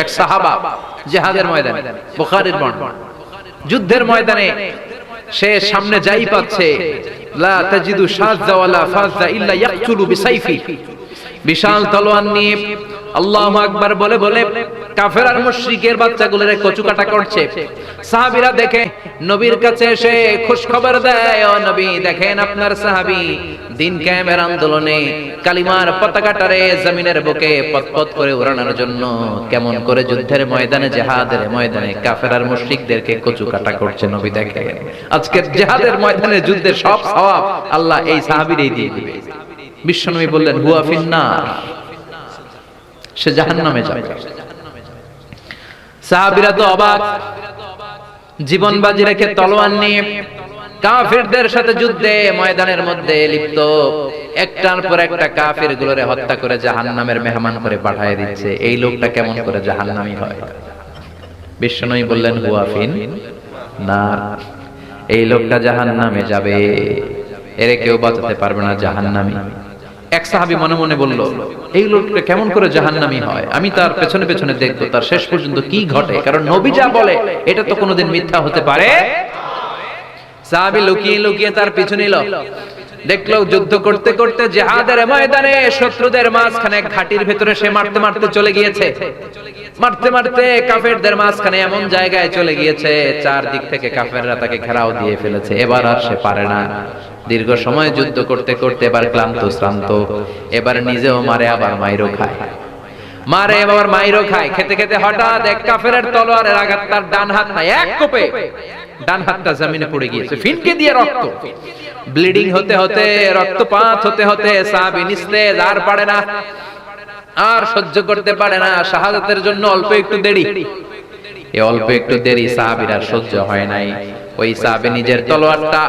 এক সাহাবা জিহাদের ময়দানে, বুখারীর বর্ণনা, যুদ্ধের ময়দানে সে সামনে যাই পাচ্ছে, লা তাজিদু শাযা ওয়ালা ফাযা ইল্লা ইয়াকতুলু বিসাইফি, বিশাল তলোয়ার নিয়ে আল্লাহু আকবার বলে বলে কাফের আর মুশরিকের বাচ্চাগুলোরে কচুকাটা করছে। সাহাবীরা দেখে নবীর কাছে এসে খুশখবর দেয়, ও নবী দেখেন আপনার সাহাবী দিন কায়েমের আন্দোলনে কালিমার পতাকাটারে জমিনের বুকে পতপত করে উড়ানোর জন্য কেমন করে যুদ্ধের ময়দানে, জিহাদের ময়দানে কাফের আর মুশরিকদেরকে কচুকাটা করছে। নবী দেখেন আজকের জিহাদের ময়দানে যুদ্ধের সব সওয়াব আল্লাহ এই সাহাবীরই দিয়ে দিবে। বিশ্বনবী বললেন হুয়া ফিন্নার, সে জাহান্নামে যাবে। সাহাবীরা তো অবাক, জীবন বাজি রেখে তলোয়ার নিয়ে কাফেরদের সাথে যুদ্ধে ময়দানের মধ্যে লিপ্ত, একটার পর একটা কাফের গুলোরে হত্যা করে জাহান্নামের মেহমান করে পাঠিয়ে দিচ্ছে। এই লোকটা কেমন করে জাহান্নামী হয়? বিশ্বনবী বললেন হুয়া ফিন্নার, এই লোকটা জাহান্নামে যাবে, এরে কেউ বাঁচাতে পারবে না, জাহান্নামী। এক সাহাবী মনে মনে বলল, এই লোকটা কেমন করে জাহান্নামী হয়, আমি তার পেছনে পেছনে দেখবো তার শেষ পর্যন্ত কি ঘটে, কারণ নবী যা বলে এটা তো কোনোদিন মিথ্যা হতে পারে। সাহাবী লুকিয়ে লুকিয়ে তার পিছু নিল, দেখলো যুদ্ধ করতে করতে জিহাদের ময়দানে শত্রুদের মাঝখানে ঘাটির ভেতরে সে মারতে মারতে চলে গিয়েছে, মারতে মারতে কাফেরদের মাঝখানে এমন জায়গায় চলে গিয়েছে চারদিক থেকে কাফেররা তাকে ঘেরাও দিয়ে ফেলেছে। এবার আর সে পারে না, দীর্ঘ সময় যুদ্ধ করতে করতে এবার ক্লান্ত শ্রান্ত, এবার নিজেও মারে আবার মাইরও খায়, মারে আবার মাইরও খায়। খেতে খেতে হঠাৎ এক কাফেরের তলোয়ারের আঘাত তার ডান হাত নাই, এক কোপে ডান হাতটা জমিনে পড়ে গিয়েছে, ফিনকে দিয়ে রক্ত, ব্লিডিং হতে হতে, রক্তপাত হতে হতে সাহাবী নিস্তেজ, আর পারে না, আর সহ্য করতে পারে না। শাহাদাতের জন্য অল্প একটু দেরি, এই অল্প একটু দেরি সাহাবীর আর সহ্য হয় নাই। ওই সাহাবী নিজের তলোয়ারটা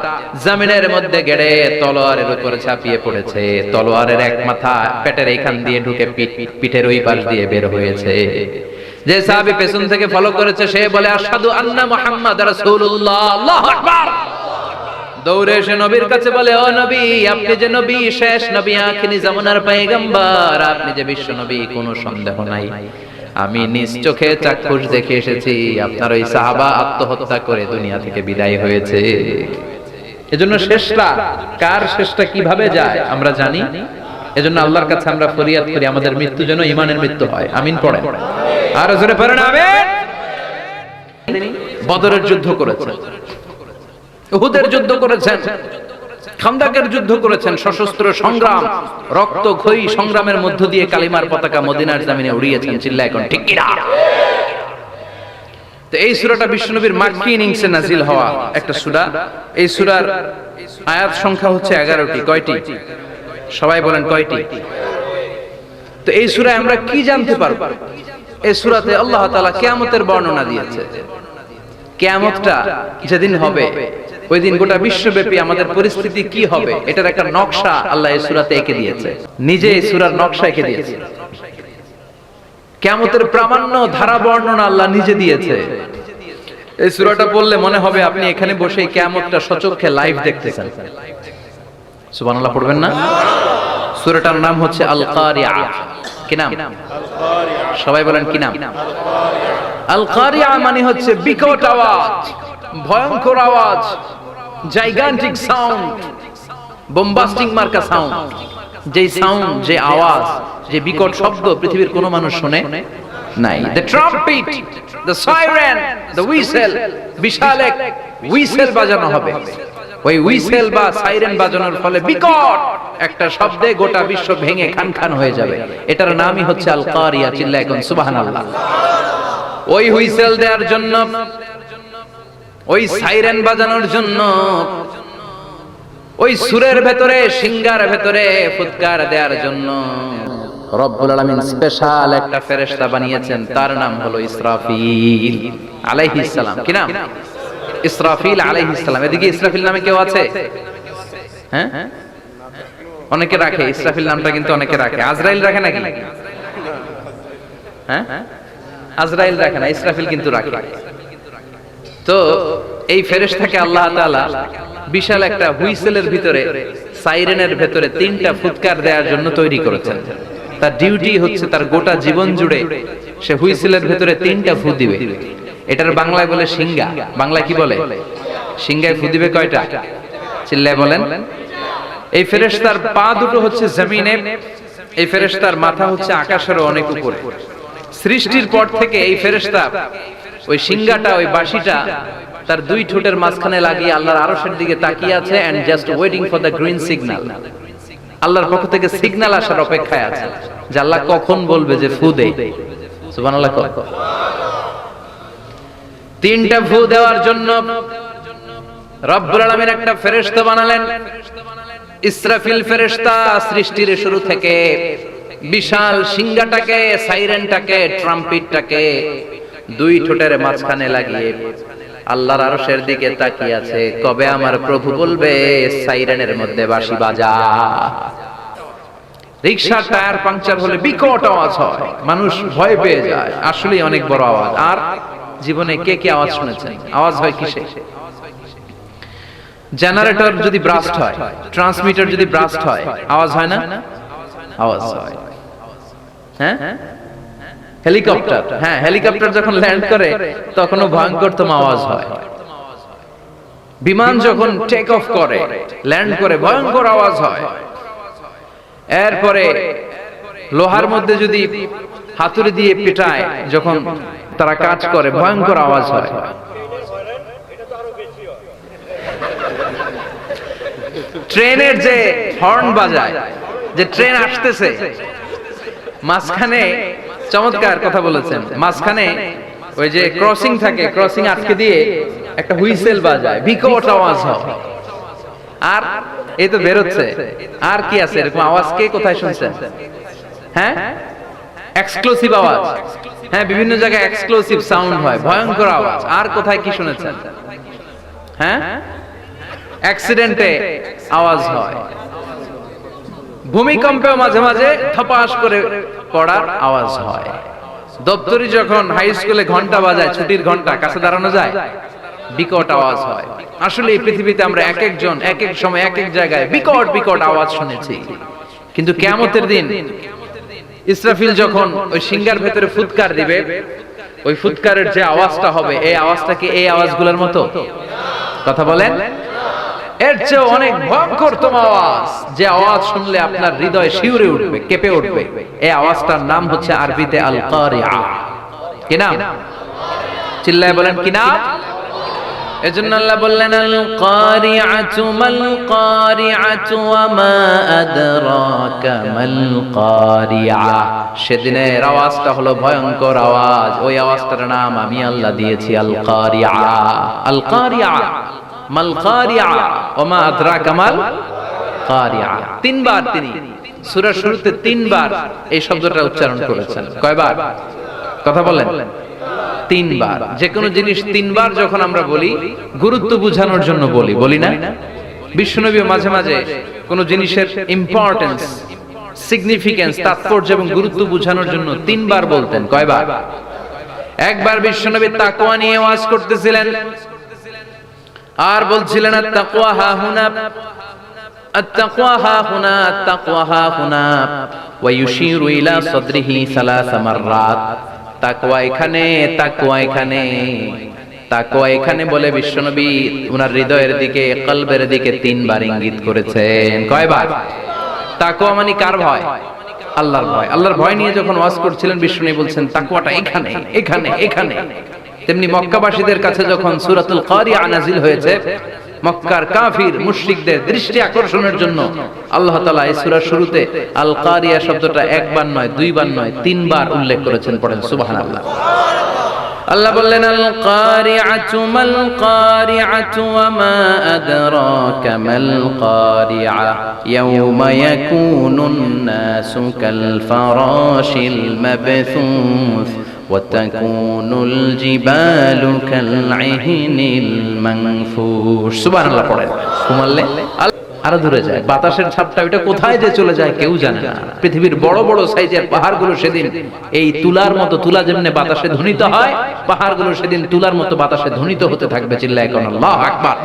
জমিনের মধ্যে গেড়ে তলোয়ারের উপর ঝাঁপিয়ে পড়েছে, তলোয়ারের এক মাথা পেটের এইখান দিয়ে ঢুকে পিঠের ওই পাশ দিয়ে বের হয়েছে। যে সাহাবী পেছন থেকে ফলো করেছে সে বলে আশহাদু আন্না মুহাম্মাদুর রাসূলুল্লাহ, আল্লাহু আকবার। দৌড়ে এসে নবীর কাছে বলে, ও নবী আপনি যে নবী, শেষ নবী, আখিরি জামানার পয়গম্বর, আপনি যে বিশ্ব নবী, কোনো সন্দেহ নাই আমি নিজ চোখে চাক্ষুষ দেখে এসেছি আপনার ওই সাহাবা আত্মহত্যা করে দুনিয়া থেকে বিদায় হয়েছে। এজন্য শেষটা কার, শেষটা কিভাবে যায় আমরা জানি। এজন্য আল্লাহর কাছে আমরা ফরিয়াদ করি আমাদের মৃত্যু যেন ঈমানের মৃত্যু হয়। আমিন পড়েন, আর জোরে পড়েন আমিন। বদরের যুদ্ধ করেছেন, উহুদের যুদ্ধ করেছেন, খান্দাকের যুদ্ধ করেছেন, সশস্ত্র সংগ্রাম, রক্তক্ষয়ী সংগ্রামের মধ্য দিয়ে কালিমার পতাকা মদিনার জমিনে উড়িয়েছেন। চিল্লায় এখন ঠিক কিনা? তো এই সূরাটা বিশ্বনবীর মাক্কি ইনিংসে নাজিল হওয়া একটা সূরা। এই সূরার আয়াত সংখ্যা হচ্ছে 11টি। কয়টি? সবাই বলেন কয়টি? তো এই সূরায় আমরা কি জানতে পারবো? এই সূরাতে আল্লাহ তাআলা কিয়ামতের বর্ণনা দিয়েছে। কিয়ামতটা যেদিন হবে ওই দিন গোটা বিশ্বব্যাপী আমাদের পরিস্থিতি কি হবে এটার একটা নকশা আল্লাহ এই সূরাতে এঁকে দিয়েছে, নিজে এই সূরার নকশা এঁকে দিয়েছে। কিয়ামতের প্রামাণ্য ধারা বর্ণনা আল্লাহ নিজে দিয়েছে। এই সূরাটা পড়লে মনে হবে আপনি এখানে বসে কিয়ামতটা সচক্ষে লাইভ দেখতেছেন। সুবহানাল্লাহ পড়বেন না? সূরাটার নাম হচ্ছে আল কারিয়া। কি নাম? সবাই বলেন কি নাম? আল কারিয়া মানে হচ্ছে বিকট আওয়াজ, ভয়ঙ্কর আওয়াজ, জাইগান্টিক সাউন্ড, বোম্বাস্টিক মার্কা সাউন্ড। যে সাউন্ড, যে আওয়াজ, যে বিকট শব্দ পৃথিবীর কোনো মানুষ শুনে নাই। The trumpet, the siren, the whistle, বিশাল এক হুইসেল বাজানো হবে। ওই হুইসেল বা সাইরেন বাজানোর ফলে বিকট একটা শব্দে গোটা বিশ্ব ভেঙে খান খান হয়ে যাবে। এটার নামই হচ্ছে আল কারিয়া। চিল্লায় এখন সুবহানাল্লাহ। ওই হুইসেল দেওয়ার জন্য, ওই সাইরেন বাজানোর জন্য, ওই সুরের ভেতরে, সিঙ্গার ভেতরে ফুৎকার দেওয়ার জন্য রব্বুল আলামিন স্পেশাল একটা ফেরেশতা বানিয়েছেন। তার নাম হলো ইসরাফিল আলাইহিস সালাম। কি নাম? ইসরাফিল আলাইহিস সালাম। এদিকে ইসরাফিল নামে কেউ আছে? হ্যাঁ, অনেকে রাখে ইসরাফিল নামটা, কিন্তু অনেকে রাখে। আজরাইল রাখে নাকি? হ্যাঁ, আজরাইল রাখে না, ইসরাফিল কিন্তু রাখে। তো এই ফেরেশতাকে আল্লাহ তাআলা বিশাল একটা হুইসেলের ভিতরে, সাইরেনের ভিতরে 3টা ফুৎকার দেওয়ার জন্য তৈরি করেছেন। তার ডিউটি হচ্ছে তার গোটা জীবন জুড়ে সে হুইসেলের ভেতরে 3টা ফু দিবে। এটার বাংলায় বলে সিংহা। বাংলায় কি বলে? সিংহায় ফু দিবে কয়টা? চিল্লায় বলেন। এই ফেরেশতার পা দুটো হচ্ছে জমিনে, এই ফেরেশতার মাথা হচ্ছে আকাশের অনেক উপরে। সৃষ্টির পর থেকে এই ফেরেশতা ওই সিংহাটা, ওই বাঁশিটা তার 2 ঠোঁটের মাঝখানে লাগিয়ে আল্লাহর আরশের দিকে তাকিয়ে আছে and just waiting for the green signal. আল্লাহর পক্ষ থেকে সিগন্যাল আসার অপেক্ষায় আছে যে আল্লাহ কখন বলবে যে ফু দে। সুবহানাল্লাহ। 3টা ফু দেওয়ার জন্য রব্বুল আলামিন একটা ফেরেশতা বানালেন। ইসরাফিল ফেরেশতা সৃষ্টির শুরু থেকে বিশাল সিংহাটাকে, সাইরেনটাকে, ট্রাম্পিটটাকে 2 ঠোঁটের মাঝখানে লাগিয়ে আল্লাহর আরশের দিকে তাকিয়ে আছে, কবে আমার প্রভু বলবে সাইরেনের মধ্যে বাঁশি বাজা। রিকশার টায়ার পাংচার হলে বিকট আওয়াজ হয়, মানুষ ভয় পেয়ে যায়, আসলে অনেক বড় আওয়াজ। আর জীবনে কে কি আওয়াজ শুনেছেন? আওয়াজ হয় কিসে? জেনারেটর যদি ব্রাস্ট হয়, ট্রান্সমিটার যদি ব্রাস্ট হয়, আওয়াজ হয় না? আওয়াজ হয়। হ্যাঁ, হেলিকপ্টার, হ্যাঁ হেলিকপ্টার যখন ল্যান্ড করে তখনও ভয়ঙ্করতম আওয়াজ হয়। বিমান যখন টেক অফ করে, ল্যান্ড করে, ভয়ঙ্কর আওয়াজ হয়। এরপরে লোহার মধ্যে যদি হাতুড়ি দিয়ে পিটায়, যখন তারা কাজ করে, ভয়ঙ্কর আওয়াজ হয়। ট্রেনের যে হর্ন বাজায়, যে ট্রেন আসতেছে, মাঝখানে চমৎকার কথা বলেছেন, মাঝখানে ওই যে ক্রসিং থাকে, ক্রসিং আটকে দিয়ে একটা হুইসেল বাজায়, বিকট আওয়াজ হয়। আর এই তো বেরোচ্ছে। আর কি আছে এরকম আওয়াজ? কে কোথায় শুনছেন? হ্যাঁ, এক্সক্লুসিভ আওয়াজ। হ্যাঁ, বিভিন্ন জায়গায় এক্সক্লুসিভ সাউন্ড হয়, ভয়ঙ্কর আওয়াজ। আর কোথায় কি শুনেছেন? হ্যাঁ, অ্যাক্সিডেন্টে আওয়াজ হয়, ভূমিকম্পেও মাঝে মাঝে ধপাস করে পড়ার আওয়াজ হয়। দপ্তরি যখন হাই স্কুলে ঘন্টা বাজায়, ছুটির ঘন্টা, কাছে দাঁড়ানো যায়, বিকট আওয়াজ হয়। আসলে এই পৃথিবীতে আমরা এক একজন এক এক সময় এক এক জায়গায় বিকট বিকট আওয়াজ শুনেছি। কিন্তু কিয়ামতের দিন ইসরাফিল যখন ওই সিংহার ভেতরে ফুৎকার দিবে, ওই ফুৎকারের যে আওয়াজটা হবে, এই আওয়াজটা কি এই আওয়াজগুলোর মতো? কথা বলেন। এর চেয়ে অনেক ভয়ঙ্করতম আওয়াজ, যে আওয়াজ শুনলে আপনার হৃদয় শিউরে উঠবে, কেঁপে উঠবে। এই আওয়াজটার নাম হচ্ছে আরবিতে আল কারিআ। কি নাম? চিল্লায় বলেন কি নাম? এজন্য আল্লাহ বললেন আল কারিআতু মাল কারিআতু ওয়া মা আদরাকা মাল কারিআ। সেদিনের আওয়াজটা হলো ভয়ঙ্কর আওয়াজ। ওই আওয়াজটার নাম আমি আল্লাহ দিয়েছি আল কারিআ। আল কারিআ মাল কারিআ ওয়া মা আদরাকা মাল কারিআ। 3 বার তিনি সূরার শুরুতে 3 বার এই শব্দটা উচ্চারণ করেছেন। কয়বার? কথা বলেন। 3 বার। যে কোনো জিনিস 3 বার যখন আমরা বলি, গুরুত্ব বোঝানোর জন্য বলি, বলি না? বিশ্বনবী মাঝে মাঝে কোন জিনিসের ইম্পর্টেন্স, সিগনিফিকেন্স, তাৎপর্য এবং গুরুত্ব বোঝানোর জন্য 3 বার বলতেন। কয়বার? একবার বিশ্বনবী তাকওয়া নিয়ে ওয়াজ করতেছিলেন আর বলছিলেন আত-তাকওয়া হা হুনা, আত-তাকওয়া হা হুনা, আত-তাকওয়া হা হুনা, ওয়া ইউশিরু ইলা সাদরিহি 3 মাররাত। তাকওয়া এখানে, তাকওয়া এখানে, তাকওয়া এখানে বলে বিশ্বনবী ওনার হৃদয়ের দিকে, কলবের দিকে 3 বার ইঙ্গিত করেছেন। কয়বার? তাকওয়া মানে কার ভয়? আল্লাহর ভয়। আল্লাহর ভয় নিয়ে যখন ওয়াজ করছিলেন বিশ্বনবী বলছেন তাকওয়াটা এখানে, এখানে, এখানে। তেমনি মক্কাবাসীদের কাছে যখন সূরাতুল কারিআ নাযিল হয়েছে, মক্কার কাফির মুশরিকদের দৃষ্টি আকর্ষণের জন্য আল্লাহ তাআলা এই সূরার শুরুতে আল কারিআ শব্দটা 1 বার নয়, 2 বার নয়, 3 বার উল্লেখ করেছেন। পড়েন সুবহানাল্লাহ। আল্লাহ বললেন আল কারিআতু মাল কারিআতু ওয়া মা আদরাকা মাল কারিআ ইয়াওমা ইয়াকুনুন নাসু কাল ফারাশিল মাবথুস ওয়াতাকুনুল জিবালু কাল'ইহনিল মানফুশ। সুবহানাল্লাহ পড়েন। ঘুমালে আরো দূরে যায়, বাতাসের ছাপটা ওটা কোথায় যে চলে যায় কেউ জানে না। পৃথিবীর বড় বড় সাইজের পাহাড়গুলো সেদিন এই তুলার মতো, তুলা যেমনি বাতাসে ধ্বনিত হয়, পাহাড়গুলো সেদিন তুলার মতো বাতাসে ধ্বনিত হতে থাকবে। চিল্লায় কোন আল্লাহু আকবার।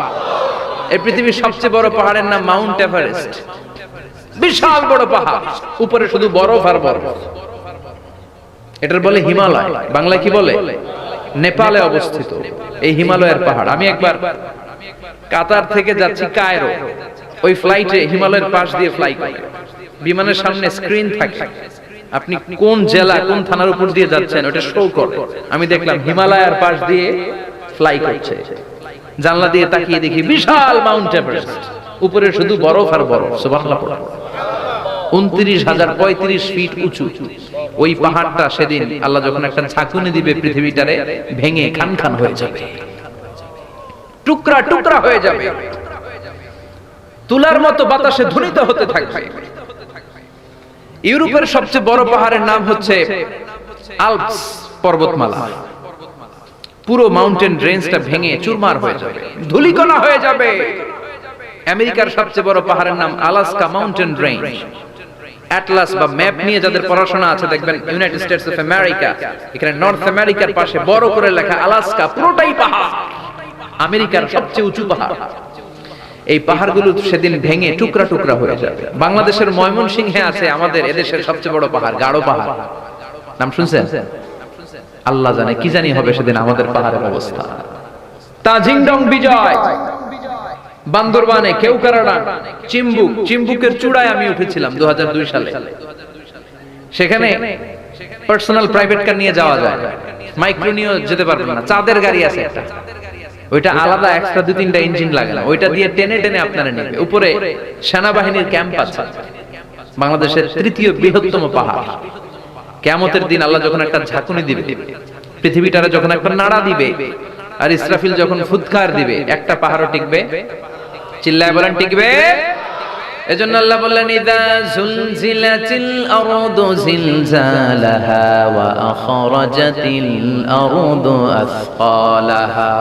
এই পৃথিবীর সবচেয়ে বড় পাহাড়ের নাম মাউন্ট এভারেস্ট। বিশাল বড় পাহাড়, উপরে শুধু বরফ আর বরফ। এটার বলে হিমালয়, বাংলায় কি বলে? নেপালে অবস্থিত এই হিমালয়ের পাহাড়। আমি একবার কাতার থেকে যাচ্ছি কায়রো, ওই ফ্লাইটে হিমালয়ের পাশ দিয়ে ফ্লাই করে, বিমানের সামনে স্ক্রিন থাকে, আপনি কোন জেলা কোন থানার উপর দিয়ে যাচ্ছেন ওটা শো করে। আমি দেখলাম হিমালয়ের পাশ দিয়ে ফ্লাই করছে, জানলা দিয়ে তাকিয়ে দেখি বিশাল মাউন্ট এভারেস্ট, উপরে শুধু বরফ আর বরফ। সুবহানাল্লাহ, 29,035 ফিট উঁচু ওই পাহাড়টা। সেদিন আল্লাহ যখন একটা ঝাঁকুনি দিবে, পৃথিবীটারে ভেঙে খান খান হয়ে যাবে, টুকরা টুকরা হয়ে যাবে, তুলার মতো বাতাসে ধ্বনিত হতে থাকবে। ইউরোপের সবচেয়ে বড় পাহাড়ের নাম হচ্ছে আল্পস পর্বতমালা। পুরো মাউন্টেন রেঞ্জটা ভেঙে চুরমার হয়ে যাবে, ধূলিকণা হয়ে যাবে। আমেরিকার সবচেয়ে বড় পাহাড়ের নাম আলাস্কা মাউন্টেন রেঞ্জ। অ্যাটলাস বা ম্যাপ নিয়ে যাদের পড়াশোনা আছে দেখবেন ইউনাইটেড স্টেটস অফ আমেরিকা, এখানে নর্থ আমেরিকার পাশে বড় করে লেখা আলাস্কা, পুরোটাই পাহাড়, আমেরিকার সবচেয়ে উঁচু পাহাড়। এই পাহাড়গুলো সেদিন ভেঙে টুকরা টুকরা হয়ে যাবে। বাংলাদেশের ময়মনসিংহে আছে আমাদের এদেশের সবচেয়ে বড় পাহাড়, গাঢ় পাহাড়, নাম শুনছেন? আল্লাহ জানে কি জানি হবে সেদিন আমাদের পাহাড়ের অবস্থা। তাজিংডং বিজয়, বান্দরবানে কেওক্রাডাং, চিম্বুক, চিম্বুকের চূড়ায় আমি উঠেছিলাম 2002 সালে। সেখানে পার্সোনাল প্রাইভেট কার নিয়ে যাওয়া যায়, মাইক্রো নিয়ে যেতে পারবেন না। চাঁদের গাড়ি আছে একটা, ওইটা আলাদা এক্সট্রা 2-3টা ইঞ্জিন লাগে না, ওইটা দিয়ে টেনে টেনে আপনারা নেবে। উপরে সেনাবাহিনীর ক্যাম্প আছে। বাংলাদেশের তৃতীয় বৃহত্তম পাহাড়। কিয়ামতের দিন আল্লাহ যখন একটা ঝাঁকুনি দিবে, পৃথিবীটারে যখন একটা নাড়া দিবে, আর ইসরাফিল যখন ফুৎকার দিবে, একটা পাহাড়ও টিকবে? চিল্লায় বলেন টিকবে? এজন্য আল্লাহ বললেন ইযা যুলজিলাতিল আরদু জিলজালাহা ওয়া আখরাজাতিল আরদু আসকালাহা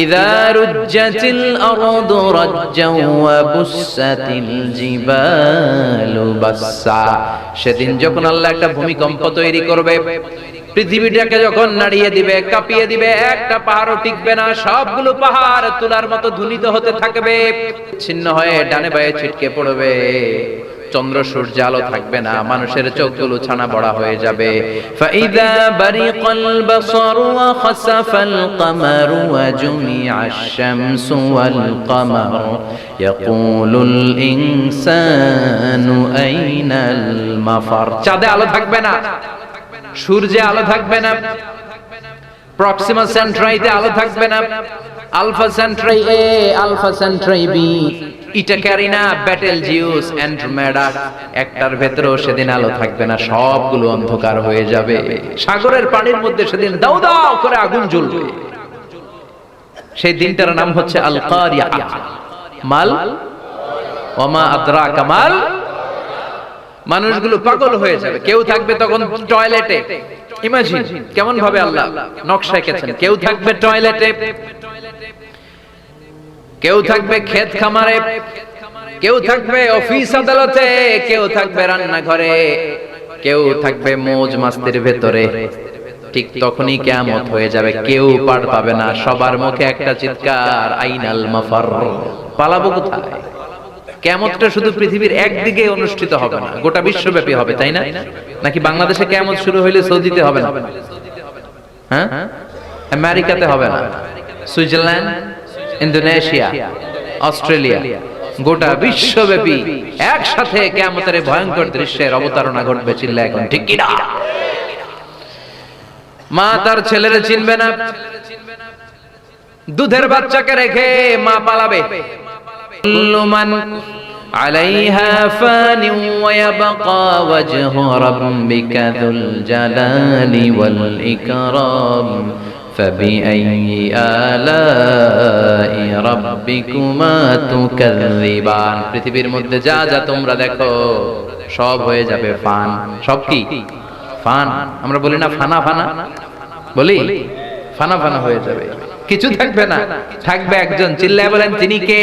ইযা রুজ্জাতিল আরদু রাজ্জাও ওয়া বুসাতিল জিবালু বাসসা। সেদিন যখন আল্লাহ একটা ভূমিকম্প তৈরি করবে, পৃথিবীটাকে যখন নাড়িয়ে দিবে, কাঁপিয়ে দিবে, একটা পাহাড়ও টিকবে না, সবগুলো পাহাড় তুলার মতো ধুনিত হতে থাকবে, ছিন্ন হয়ে ডানে বায়ে ছিটকে পড়বে। চন্দ্র সূর্য আলো থাকবে না, মানুষের চোখগুলো ছানা বড়া হয়ে যাবে। ফাইদা বারিকাল বাসারু ওয়া খাসাফাল কামারু ওয়া জুমিআশ শামসু ওয়াল কামার ইয়াকুলুল ইনসানু আইনাল মাফার। চাঁদে আলো থাকবে না, সূর্যে আলো থাকবে না, প্রক্সিমা সেন্ট্রাইতে আলো থাকবে না, আলফা সেন্ট্রাই এ, আলফা সেন্ট্রাই বি, ইটা ক্যারিনা, বেটেলজিউস, অ্যান্ড্রোমেডা, একটার ভেতরেও সেদিন আলো থাকবে না, সবগুলো অন্ধকার হয়ে যাবে। সাগরের পানির মধ্যে সেদিন দাউ দাউ করে আগুন জ্বলবে। সেই দিনটার নাম হচ্ছে আল কারিয়া। মাল ওয়ামা আদরাকা মাল। মানুষগুলো পাগল হয়ে যাবে। কেউ থাকবে তখন টয়লেটে, ইমাজিন কেমন ভাবে আল্লাহ নকশা এঁকেছেন। কেউ থাকবে টয়লেটে, কেউ থাকবে ক্ষেত খামারে, কেউ থাকবে অফিস আদালতে, কেউ থাকবে রান্নাঘরে, কেউ থাকবে মৌজ মাস্তির ভেতরে। ঠিক তখনই কিয়ামত হয়ে যাবে, কেউ পার পাবে না। সবার মুখে একটা চিৎকার, আইনাল মাফার, পালাবো কোথায়? কিয়ামতটা শুধু পৃথিবীর একদিকে অনুষ্ঠিত হবে না, গোটা বিশ্বব্যাপী হবে, তাই না? নাকি বাংলাদেশে কিয়ামত শুরু হইলে সৌদিতে হবে না? হ্যাঁ, আমেরিকাতে হবে না, সুইজারল্যান্ড, ইন্দোনেশিয়া, অস্ট্রেলিয়া, গোটা বিশ্বব্যাপী একসাথে কিয়ামতের ভয়ঙ্কর দৃশ্যের অবতারণা ঘটবে। চিল্লা এখন ঠিক কি না? মা তার ছেলেরে চিনবে না, দুধের বাচ্চাকে রেখে মা পালাবে। কুল্লু মান আলাইহা ফানি ওয়া ইয়াবকা ওয়াজহু রাব্বিকা যুল জালালি ওয়াল ইকরাম ফাবিআইয়ি আলাই রাব্বিকুমা তুকাযযিবান। পৃথিবীর মধ্যে যা যা তোমরা দেখো সব হয়ে যাবে ফান। সব কি ফান? আমরা বলি না ফানা ফানা, বলি ফানা ফানা হয়ে যাবে, কিছু থাকবে না। থাকবে একজন, চিল্লায় বলেন তিনি কে?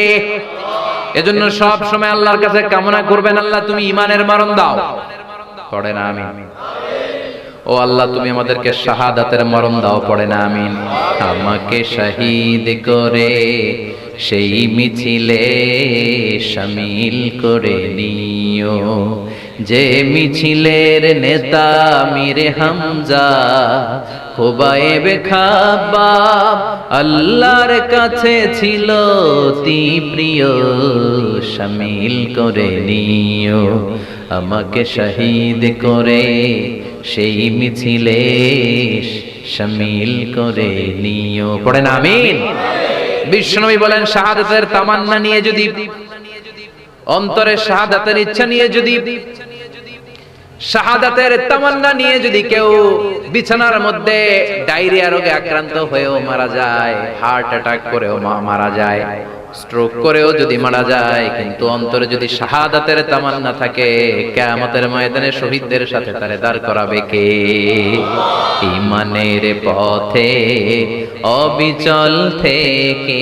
এজন্য সব সময় আল্লাহর কাছে কামনা করবেন, আল্লাহ তুমি ঈমানের মরণ দাও। পড়ে না আমিন? ও আল্লাহ তুমি আমাদেরকে শাহাদাতের মরণ দাও। পড়ে না আমিন? আমাকে শহীদ করে সেই মিছিলে শামিল করে নিও। যে মিছিলের নেতা মীর হামজা খুবাইব খাব্বাব আল্লাহর কাছে ছিল অতি প্রিয়, শামিল করে নিও। আমাকে শহীদ করে সেই মিছিলে শামিল করে নিও। পড়েন আমিন। বিশ্বনবী বলেন শাহাদাতের তামান্না নিয়ে যদি, অন্তরে শাহাদাতের ইচ্ছা নিয়ে যদি, শাহাদাতের তামান্না নিয়ে যদি কেউ বিছানার মধ্যে ডায়রিয়া রোগে আক্রান্ত হয়েও মারা যায়, হার্ট অ্যাটাক করেও মারা যায়, স্ট্রোক করেও যদি মারা যায়, কিন্তু অন্তরে যদি শাহাদাতের তামান্না থাকে, কিয়ামতের ময়দানে শহীদদের সাথে তারে দাঁড় করাবে কে? ঈমানের পথে অবিচল থেকে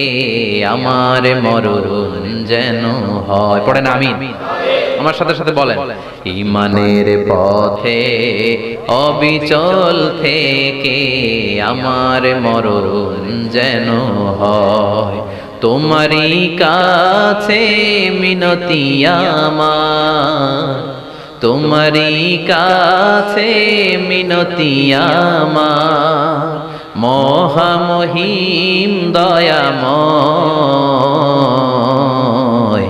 আমার মরণ যেন হয়। পড়েন আমিন। আমার সাথে সাথে বলেন, ঈমানের পথে অবিচল থেকে আমার মরণ যেন হয়। তোমারই কাছে মিনতি আমার, তোমারই কাছে মিনতি আমার, মহামহিম দয়াময়।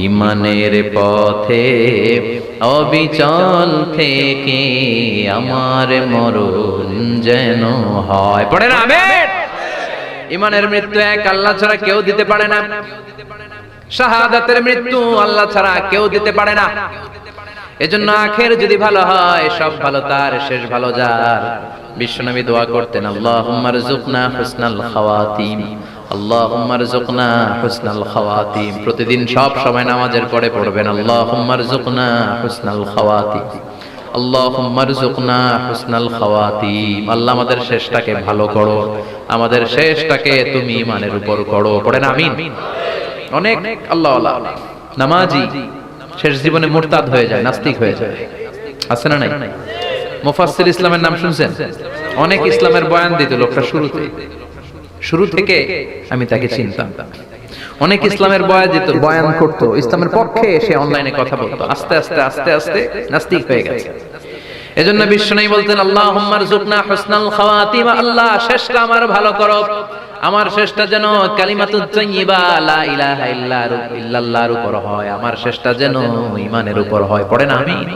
ঈমানের পথে অবিচল থেকে আমার মরণ যেন হয়। পড়েন আমিন। ঈমানের মৃত্যু এক, আল্লাহ ছাড়া কেউ দিতে পারে না। শাহাদাতের মৃত্যু আল্লাহ ছাড়া কেউ দিতে পারে না। এজন্য আখের যদি ভালো হয়, সব ভালো তার, শেষ ভালো যার। বিশ্বনবী দোয়া করতেন, আল্লাহুম্মা রযুকনা হুসনাল খাওয়াতিম, আল্লাহুম্মা রযুকনা হুসনাল খাওয়াতিম। প্রতিদিন সব সময় নামাজের পরে পড়বেন, আল্লাহুম্মা রযুকনা হুসনাল খাওয়াতিম, আল্লাহুম্মা রযুকনা হুসনাল খাওয়াতিম। আল্লাহ আমাদের শেষটাকে ভালো করো, আমাদের শেষটাকে তুমি ঈমানের উপর করো। পড়েন আমিন। অনেক আল্লাহওয়ালা নামাজি শেষ জীবনে মুরতাদ হয়ে যায়, নাস্তিক হয়ে যায়, আছে না নাই? মুফাসসির ইসলামের নাম শুনছেন? অনেক ইসলামের বয়ান দিত লোকটা শুরু থেকে আমি তাকে চিনতাম। অনেক ইসলামের বয়ান করতো, ইসলামের পক্ষে এসে অনলাইনে কথা বলতো, আস্তে আস্তে আস্তে আস্তে নাস্তিক হয়ে গেছে। এজন্য বিশ্বনবী বলতেন, আল্লাহুম্মা রযুকনা হুসনাল খাওয়াতিম, আল্লাহ শেষটা আমার ভালো করো, আমার শেষটা যেন কালিমাতুত তাইয়্যিবা লা ইলাহা ইল্লাল্লাহর উপর হয়, আমার শেষটা যেন ঈমানের উপর হয়। পড়েন আমিন।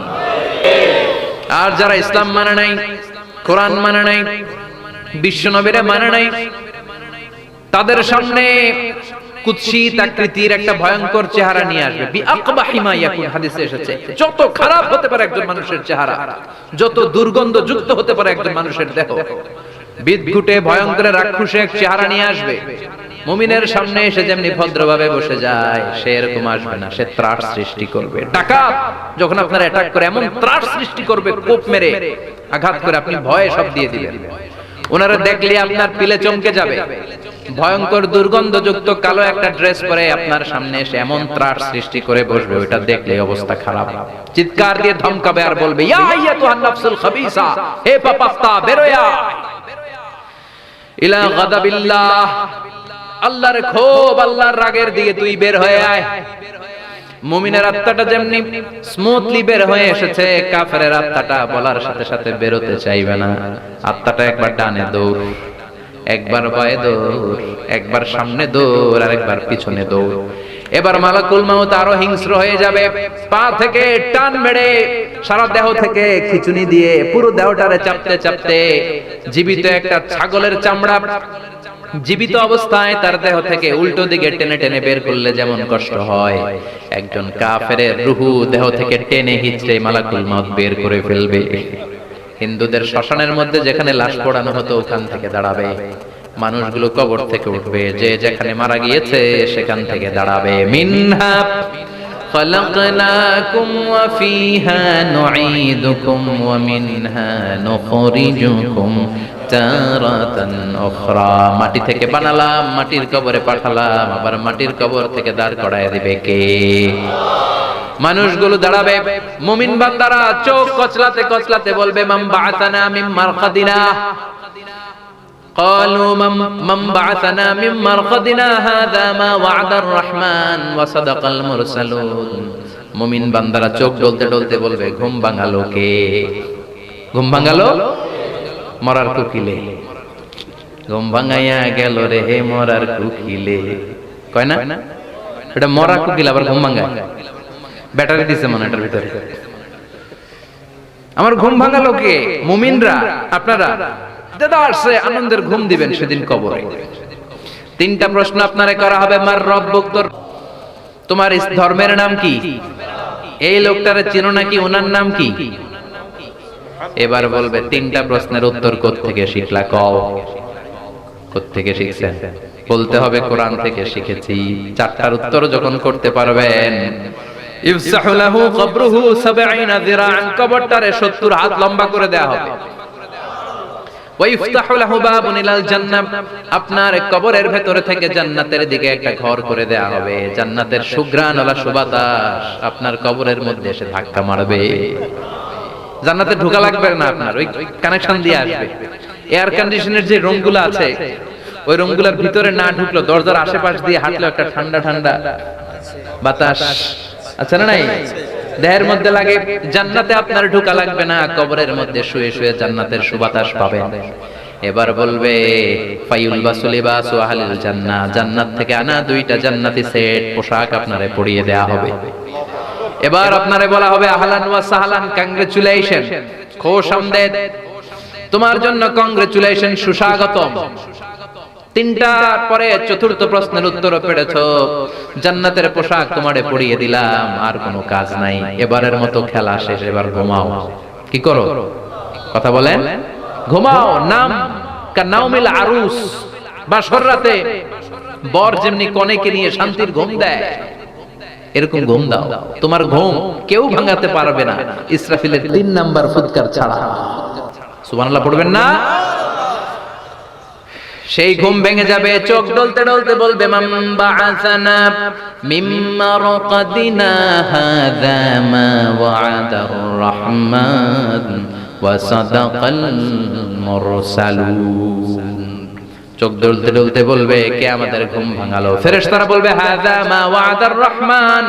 আর যারা ইসলাম মানে নাই, কোরআন মানে নাই, বিশ্বনবীরে মানে নাই, তাদের সামনে কুৎসিত আকৃতির একটা ভয়ঙ্কর চেহারা নিয়ে আসবে। বিআকবাহি মা ইয়াকুন, হাদিসে এসেছে, যত খারাপ হতে পারে একজন মানুষের চেহারা, যত দুর্গন্ধ যুক্ত হতে পারে একজন মানুষের দেহ, বিদঘুটে ভয়ঙ্কর রাক্ষসে এক চেহারা নিয়ে আসবে। মুমিনের সামনে এসে যেমনি ভদ্রভাবে বসে যায়, সে এরকম আসবে না, সে ত্রাস সৃষ্টি করবে। ডাকাত যখন আপনার অ্যাটাক করে এমন ত্রাস সৃষ্টি করবে, কোপ মেরে আঘাত করে আপনি ভয়ে সব দিয়ে দিবেন। ওনারা দেখলে আপনার পিলে চমকে যাবে। ভয়ঙ্কর দুর্গন্ধযুক্ত কালো একটা ড্রেস পরে আপনার সামনে এসে এমন ত্রাস সৃষ্টি করে বসবে, ওটা দেখলে অবস্থা খারাপ। চিৎকার দিয়ে ধমকাবে আর বলবে, ইয়া আইয়াতুহান নাফসুল খাবিসা, হে পাপাত্তা বেরোয়া ইলা গাদাবিল্লাহ, আল্লাহর ক্ষোভ, আল্লাহর রাগের দিকে তুই বের হয়ে আয়। মুমিনের আত্মাটা যেমনি স্মুথলি বের হয়ে এসেছে, কাফেরের আত্মাটা বলার সাথে সাথে বেরোতে চাইবে না। আত্মাটা একবার ডানে দৌড়, একবার বায়ে দৌড়, একবার সামনে দৌড়, আর একবার পিছনে দৌড়। এবার মালাকুল মাউত আরো হিংস্র হয়ে যাবে, পা থেকে টান মেরে সারা দেহ থেকে খিচুনি দিয়ে পুরো দেহটারে চাপতে চাপতে জীবিত একটা ছাগলের চামড়া জীবিত অবস্থায় তার দেহ থেকে উল্টো দিকে টেনে টেনে বের করলে যেমন কষ্ট হয়, একজন কাফেরের রূহু দেহ থেকে টেনে হিচড়ে মালাকুল মাউত বের করে ফেলবে। হিন্দুদের শ্মশানের মধ্যে যেখানে লাশ পোড়ানো হতো ওখান থেকে দাঁড়াবে, মানুষগুলো কবর থেকে উঠবে, যে যেখানে মারা গিয়েছে সেখান থেকে দাঁড়াবে। মিনহা খালাকনাকুম ওয়া ফিহা নুঈদুকুম ওয়া মিনহা নুখরিজুকুম তারাতান উখরা। মাটি থেকে বানালাম, মাটির কবরে পাঠালাম, আবার মাটির কবর থেকে দাঁড় করায় দিবে কে? মানুষগুলো দাঁড়াবে, মুমিন বান্দারা চোখ কচলাতে কচলাতে বলবে, মান বাআসানা মিন মারকাদিনা, قالوا من بعثنا من مرقدنا هذا ما وعد الرحمن وصدق المرسلون। মুমিন বান্দারা চোখ ডলতে ডলতে বলবে, ঘুম ভাঙালো কে? ঘুম ভাঙালো মরার কোকিলে। ঘুম ভাঙাইয়া গেল রে মরার কোকিলে, কয় না? এটা মরা কোকিল আবার ঘুম ভাঙায়, ব্যাটারি দিছে মনে এটার ভিতরে। আমার ঘুম ভাঙালো কে? মুমিনরা, আপনারা দাদা আসছে আনন্দের ঘুম দিবেন সেদিন কবরে। তিনটা প্রশ্ন আপনারে করা হবে। মার রব্বুক, তোমার ধর্মের নাম কি? এই লোকটারে চিনো নাকি? ওনার নাম কি? এবার বলবে তিনটা প্রশ্নের উত্তর কোত্থেকে শিখলা? কও কোত্থেকে শিখছেন? বলতে হবে কোরআন থেকে শিখেছি। চারটার উত্তর যখন করতে পারবেন, ইফসাহু লাহু কবরুহু 70 যিরাআন, কবরটারে 70 হাত লম্বা করে দেয়া হবে। ওয়া ইফতাহু লাহু বাবুন ইলাল জান্নাহ, আপনার কবরের ভেতরে থেকে জান্নাতের দিকে একটা ঘর করে দেয়া হবে। জান্নাতের সুঘ্রাণওয়ালা সুবাতাস আপনার কবরের মধ্যে এসে ধাক্কা মারবে। জান্নাতে ঢোকা লাগবে না, আপনার ওই কানেকশন দিয়ে আসবে। এয়ার কন্ডিশনের যে রুমগুলো আছে, ওই রুমগুলোর ভিতরে না ঢুকলো, দরজার আশেপাশ দিয়ে হাঁটলো একটা ঠান্ডা ঠান্ডা বাতাস আছে না নাই? দেহের মধ্যে লাগে। জান্নাতে আপনার ঢোকা লাগবে না, কবরের মধ্যে শুয়ে শুয়ে জান্নাতের সুবাতাস পাবেন। এবার বলবে ফায়ুল বাসুলিবাসু আহলিল জান্নাহ, জান্নাত থেকে আনা দুইটা জান্নাতি সেট পোশাক আপনারে পরিয়ে দেয়া হবে। এবার আপনারে বলা হবে আহলান ওয়া সাহলান, কংগ্রেচুলেশন, খুশ আমদেদ, তোমার জন্য কংগ্রেচুলেশন, সুস্বাগতম। তিনটার পরে চতুর্থ প্রশ্নের উত্তর পেয়েছো, জান্নাতের পোশাক তোমারে পরিয়ে দিলাম, আর কোনো কাজ নাই, এবারের মতো খেলা শেষ, এবার ঘুমাও। কি করো? কথা বলেন, ঘুমাও। নাম কানাউমিল আরুস, বাসর রাতে বর যেমনি কনেকে নিয়ে শান্তির ঘুম দেয়, এরকম ঘুম দাও। তোমার ঘুম কেউ ভাঙাতে পারবে না, ইসরাফিলের 3 নাম্বার ফুৎকার ছাড়া। সুবহানাল্লাহ পড়বেন না? সেই ঘুম ভেঙে যাবে, চোখ ডলতে ডলতে বলবে মান বাআসানা মিম মারকাদিনা হাযা মা ওয়া'দার রহমান ওয়া সাদাকাল মুরসালুন। চোখ ডলতে ডলতে বলবে, কে আমাদের ঘুম ভাঙালো? ফেরেশতারা বলবে হাযা মা ওয়া'দার রহমান,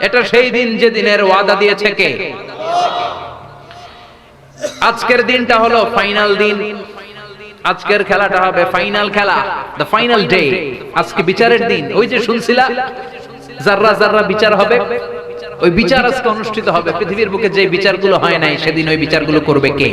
এটা সেই দিন যে দিনের ওয়াদা দিয়েছে কে? আজকের দিনটা হলো ফাইনাল দিন। আজকের খেলাটা হবে ফাইনাল খেলা, দ্য ফাইনাল ডে। আজকে বিচারের দিন। ওই যে শুনছিলা জাররা জাররা বিচার হবে, ওই বিচার আজকে অনুষ্ঠিত হবে। পৃথিবীর বুকে যে বিচারগুলো হয় নাই, সেদিন ওই বিচারগুলো করবে কে?